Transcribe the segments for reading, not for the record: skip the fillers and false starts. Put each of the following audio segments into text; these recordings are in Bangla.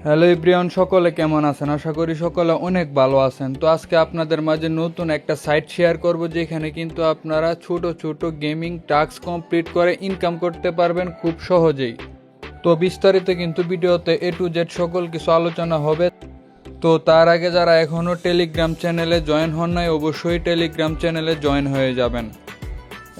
হ্যালো এভরিওয়ান, সকলে কেমন আছেন? আশা করি সকলে অনেক ভালো আছেন। তো আজকে আপনাদের মাঝে নতুন একটা সাইট শেয়ার করব, যেখানে কিন্তু আপনারা ছোট ছোট গেমিং টাস্ক কমপ্লিট করে ইনকাম করতে পারবেন খুব সহজেই। তো বিস্তারিত কিন্তু ভিডিওতে A to Z সকল কিছু আলোচনা হবে। তো তার আগে যারা এখনও টেলিগ্রাম চ্যানেলে জয়েন হন নাই, অবশ্যই টেলিগ্রাম চ্যানেলে জয়েন হয়ে যাবেন।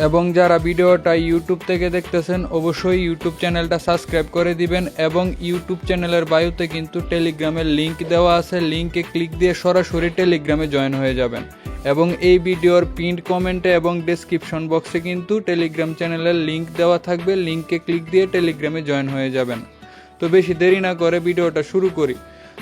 এবং যারা ভিডিওটা ইউটিউব থেকে দেখতেছেন, অবশ্যই ইউটিউব চ্যানেলটা সাবস্ক্রাইব করে দিবেন। এবং ইউটিউব চ্যানেলের বায়ুতে কিন্তু টেলিগ্রামের লিঙ্ক দেওয়া আছে, লিঙ্কে ক্লিক দিয়ে সরাসরি টেলিগ্রামে জয়েন হয়ে যাবেন। এবং এই ভিডিওর পিন্ড কমেন্টে এবং ডেসক্রিপশন বক্সে কিন্তু টেলিগ্রাম চ্যানেলের লিঙ্ক দেওয়া থাকবে, লিঙ্কে ক্লিক দিয়ে টেলিগ্রামে জয়েন হয়ে যাবেন। তো বেশি দেরি না করে ভিডিওটা শুরু করি।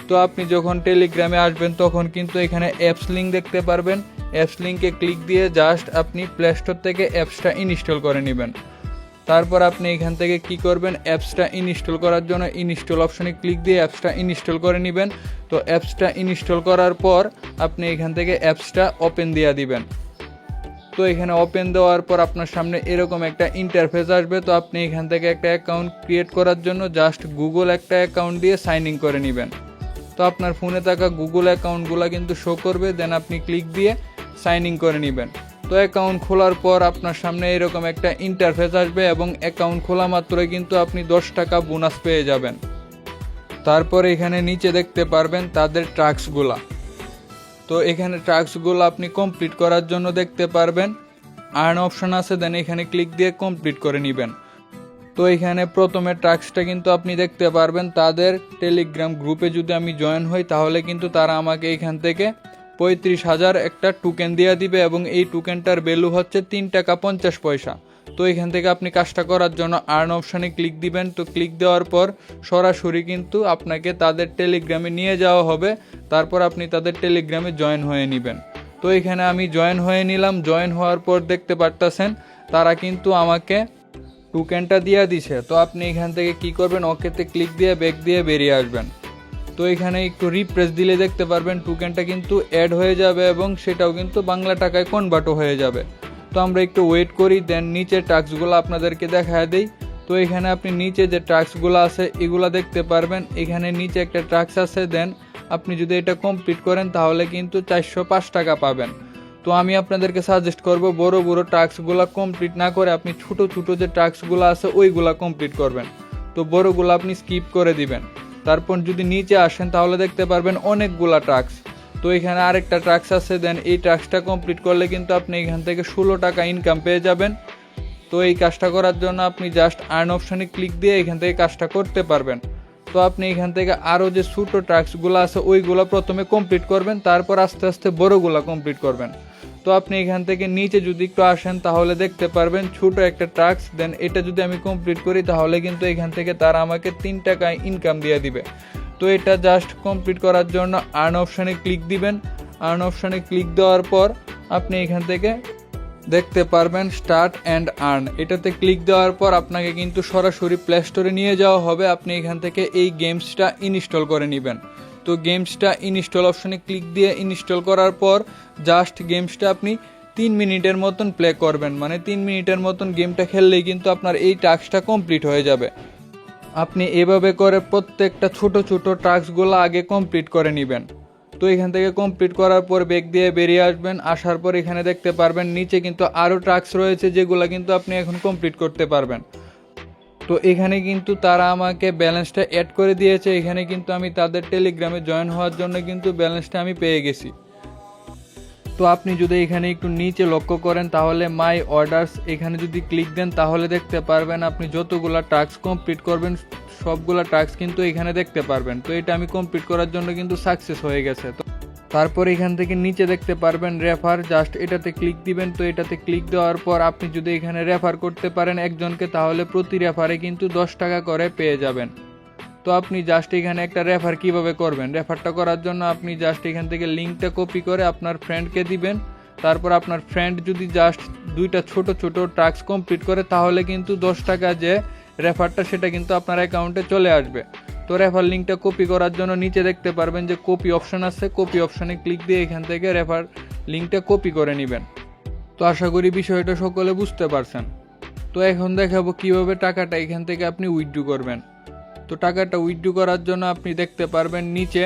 তো আপনি যখন টেলিগ্রামে আসবেন তখন কিন্তু এখানে অ্যাপস লিঙ্ক দেখতে পারবেন। অ্যাপস লিঙ্কে ক্লিক দিয়ে জাস্ট আপনি প্লে স্টোর থেকে অ্যাপসটা ইনস্টল করে নেবেন। তারপর আপনি এখান থেকে কি করবেন, অ্যাপসটা ইনস্টল করার জন্য ইনস্টল অপশনে ক্লিক দিয়ে অ্যাপসটা ইনস্টল করে নেবেন। তো অ্যাপসটা ইনস্টল করার পর আপনি এখান থেকে অ্যাপসটা ওপেন দিয়ে দিবেন। তো এখানে ওপেন দেওয়ার পর আপনার সামনে এরকম একটা ইন্টারফেস আসবে। তো আপনি এখান থেকে একটা অ্যাকাউন্ট ক্রিয়েট করার জন্য জাস্ট গুগল একটা অ্যাকাউন্ট দিয়ে সাইন ইন করে নেবেন। তো আপনার ফোনে থাকা গুগল অ্যাকাউন্টগুলো কিন্তু শো করবে, দেন আপনি ক্লিক দিয়ে সাইন ইন করে নেবেন। তো অ্যাকাউন্ট খোলার পর আপনার সামনে এরকম একটা ইন্টারফেস আসবে এবং অ্যাকাউন্ট খোলা মাত্রই কিন্তু আপনি 10 টাকা বোনাস পেয়ে যাবেন। তারপর এখানে নিচে দেখতে পারবেন তাদের টাস্কগুলা। তো এখানে টাস্কগুলো আপনি কমপ্লিট করার জন্য দেখতে পারবেন আর্ন অপশন আছে, দেন এখানে ক্লিক দিয়ে কমপ্লিট করে নেবেন। তো এখানে প্রথমে টাস্কটা কিন্তু আপনি দেখতে পারবেন তাদের টেলিগ্রাম গ্রুপে যদি আমি জয়েন হই, তাহলে কিন্তু তারা আমাকে এখান থেকে 35,000 একটা টোকেন দিয়ে দিবে এবং এই টোকেনটার ভ্যালু হচ্ছে 3 টাকা 50 পয়সা। তো এখান থেকে আপনি কাজটা করার জন্য আর্ন অপশানে ক্লিক দিবেন। তো ক্লিক দেওয়ার পর সরাসরি কিন্তু আপনাকে তাদের টেলিগ্রামে নিয়ে যাওয়া হবে। তারপর আপনি তাদের টেলিগ্রামে জয়েন হয়ে নেবেন। তো এখানে আমি জয়েন হয়ে নিলাম। জয়েন হওয়ার পর দেখতে পারতেছেন তারা কিন্তু আমাকে টোকেনটা দিয়ে দিছে। তো আপনি এখান থেকে কি করবেন, ওকেতে ক্লিক দিয়ে ব্যাক দিয়ে বেরিয়ে আসবেন। তো এখানে একটু রিপ্রেস দিলে দেখতে পারবেন টোকেনটা কিন্তু অ্যাড হয়ে যাবে এবং সেটাও কিন্তু বাংলা টাকায় কনভার্টও হয়ে যাবে। তো আমরা একটু ওয়েট করি, দেন নিচে টাস্কগুলো আপনাদেরকে দেখায় দেই। তো এখানে আপনি নিচে যে টাস্কগুলো আছে এগুলো দেখতে পারবেন। এখানে নিচে একটা টাস্ক আছে, দেন আপনি যদি এটা কমপ্লিট করেন তাহলে কিন্তু 405 টাকা পাবেন। তো আমি আপনাদেরকে সাজেস্ট করব বড় বড় টাস্কগুলো কমপ্লিট না করে আপনি ছোট ছোট যে টাস্কগুলো আছে ওইগুলা কমপ্লিট করবেন। তো বড়গুলো আপনি স্কিপ করে দিবেন। তারপর যদি নিচে আসেন তাহলে দেখতে পারবেন অনেকগুলা টাস্ক। তো এখানে আরেকটা টাস্ক আছে, দেন এই টাস্কটা কমপ্লিট করলে কিন্তু আপনি এখান থেকে 16 টাকা ইনকাম পেয়ে যাবেন। তো এই কাজটা করার জন্য আপনি জাস্ট আর্ন অপশানে ক্লিক দিয়ে এখান থেকে কাজটা করতে পারবেন। তো আপনি এখান থেকে আরও যে ছোটো টাস্কগুলো আছে ওইগুলো প্রথমে কমপ্লিট করবেন, তারপর আস্তে আস্তে বড়গুলো কমপ্লিট করবেন। তো আপনি এখান থেকে নিচে যদি একটু আসেন তাহলে দেখতে পারবেন ছোট একটা টাস্ক, দেন এটা যদি আমি কমপ্লিট করি তাহলে কিন্তু এখান থেকে তারা আমাকে 3 টাকা ইনকাম দিয়ে দিবে। তো এটা জাস্ট কমপ্লিট করার জন্য আর্ন অপশানে ক্লিক দিবেন। আর্ন অপশানে ক্লিক দেওয়ার পর আপনি এখান থেকে দেখতে পারবেন স্টার্ট অ্যান্ড আর্ন, এটাতে ক্লিক দেওয়ার পর আপনাকে কিন্তু সরাসরি প্লে স্টোরে নিয়ে যাওয়া হবে। আপনি এখান থেকে এই গেমসটা ইনস্টল করে নেবেন। তো গেমসটা ইনস্টল অপশনে ক্লিক দিয়ে ইনস্টল করার পর জাস্ট গেমসটা আপনি 3 মিনিটের মতন প্লে করবেন, মানে 3 মিনিটের মতন গেমটা খেললেই কিন্তু আপনার এই টাস্কটা কমপ্লিট হয়ে যাবে। আপনি এভাবে করে প্রত্যেকটা ছোট ছোট টাস্কগুলো আগে কমপ্লিট করে নেবেন। তো এখান থেকে কমপ্লিট করার পর ব্যাক দিয়ে বেরিয়ে আসবেন। আসার পর এখানে দেখতে পারবেন নিচে কিন্তু আরও টাস্ক রয়েছে যেগুলো কিন্তু আপনি এখন কমপ্লিট করতে পারবেন। তো এখানে কিন্তু তারা আমাকে ব্যালেন্সটা অ্যাড করে দিয়েছে। এখানে কিন্তু আমি তাদের টেলিগ্রামে জয়েন হওয়ার জন্য কিন্তু ব্যালেন্সটা আমি পেয়ে গেছি। তো আপনি যদি এখানে একটু নিচে লক্ষ্য করেন তাহলে মাই অর্ডারস এখানে যদি ক্লিক দেন তাহলে দেখতে পারবেন আপনি যতগুলা টাস্ক কমপ্লিট করবেন সবগুলা টাস্ক কিন্তু এখানে দেখতে পারবেন। তো এটা আমি কমপ্লিট করার জন্য কিন্তু সাকসেস হয়ে গেছে। তো তারপর এখান থেকে নিচে দেখতে পারবেন রেফার, জাস্ট এটাতে ক্লিক দিবেন। তো এটাতে ক্লিক দেওয়ার পর আপনি যদি এখানে রেফার করতে পারেন একজনকে তাহলে প্রতি রেফারে কিন্তু 10 টাকা করে পেয়ে যাবেন। তো আপনি জাস্ট এখানে একটা রেফার কিভাবে করবেন, রেফারটা করার জন্য আপনি জাস্ট এখান থেকে লিঙ্কটা কপি করে আপনার ফ্রেন্ডকে দিবেন। তারপর আপনার ফ্রেন্ড যদি জাস্ট 2টা ছোট ছোট টাস্ক কমপ্লিট করে তাহলে কিন্তু 10 টাকা যে রেফারটা সেটা কিন্তু আপনার অ্যাকাউন্টে চলে আসবে। তো রেফার লিঙ্কটা কপি করার জন্য নিচে দেখতে পারবেন যে কপি অপশন আছে, কপি অপশানে ক্লিক দিয়ে এখান থেকে রেফার লিঙ্কটা কপি করে নেবেন। তো আশা করি বিষয়টা সকলে বুঝতে পারছেন। তো এখন দেখাবো কিভাবে টাকাটা এখান থেকে আপনি উইথড্র করবেন। তো টাকাটা উইথড্র করার জন্য আপনি দেখতে পারবেন নিচে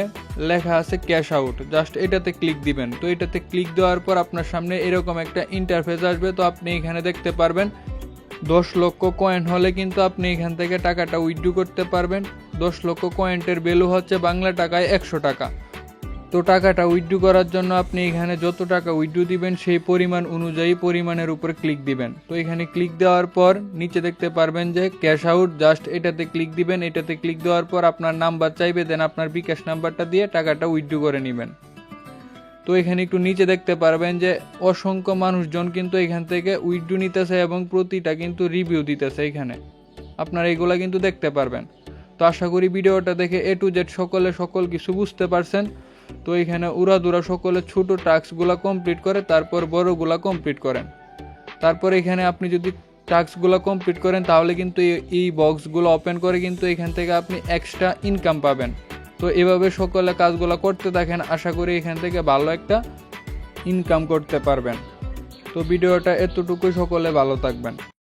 লেখা আছে ক্যাশ আউট, জাস্ট এটাতে ক্লিক দিবেন। তো এটাতে ক্লিক দেওয়ার পর আপনার সামনে এরকম একটা ইন্টারফেস আসবে। তো আপনি এখানে দেখতে পারবেন 10 লক্ষ কয়েন হলে কিন্তু আপনি এখান থেকে টাকাটা উইথড্র করতে পারবেন। 10 লক্ষ কয়েন্টের ভ্যালু হচ্ছে বাংলা টাকায় 100 টাকা। তো টাকাটা উইথড্র করার জন্য আপনি এখানে যত টাকা উইথড্র দিবেন সেই পরিমাণ অনুযায়ী পরিমাণের উপর ক্লিক দিবেন। তো এখানে ক্লিক দেওয়ার পর নিচে দেখতে পারবেন যে ক্যাশ আউট, জাস্ট এটাতে ক্লিক দিবেন। এটাতে ক্লিক দেওয়ার পর আপনার নাম্বার চাইবে, দেন আপনার বিকাশ নাম্বারটা দিয়ে টাকাটা উইথড্র করে নেবেন। তো এখানে একটু নিচে দেখতে পারবেন যে অসংখ্য মানুষজন কিন্তু এখান থেকে উইথড্র নিতেছে এবং প্রতিটা কিন্তু রিভিউ দিতেছে। এখানে আপনারা এগুলা কিন্তু দেখতে পারবেন। তো আশা করি ভিডিওটা দেখে A to Z সকল কিছু বুঝতে পারছেন। তো এখানে উড়াদুরা সকলে ছোট টাস্কগুলো কমপ্লিট করে তারপর বড়গুলা কমপ্লিট করেন। তারপর এখানে আপনি যদি টাস্কগুলো কমপ্লিট করেন তাহলে কিন্তু এই বক্সগুলো ওপেন করে কিন্তু এখান থেকে আপনি এক্সট্রা ইনকাম পাবেন। তো এভাবে সকলে কাজগুলো করতে থাকেন, আশা করি এখান থেকে ভালো একটা ইনকাম করতে পারবেন। তো ভিডিওটা এতটুকুই, সকলে ভালো থাকবেন।